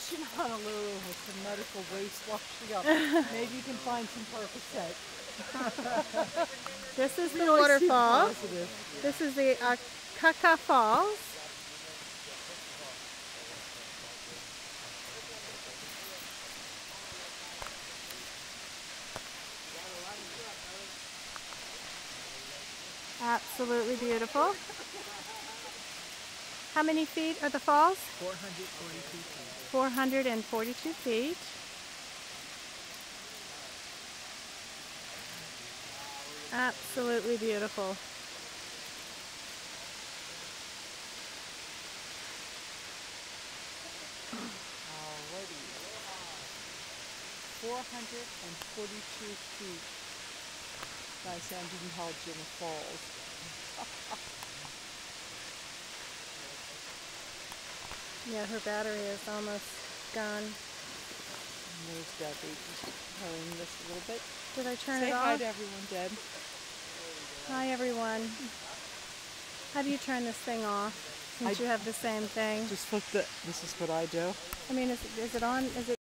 beach in Honolulu has some medical waste washing up. Maybe you can find some Percocet. This is the waterfall. This is the Kaka Falls. Absolutely beautiful. How many feet are the falls? 442 feet. 442 feet. Absolutely beautiful. Alrighty. 442 feet by San Jim Falls. Yeah, her battery is almost gone. There's Debbie playing this a little bit. Did I turn Say it off? hi to everyone, Deb. Hi everyone. How do you turn this thing off? Since you have the same thing. Just flip this is what I do. I mean, is it on? Is it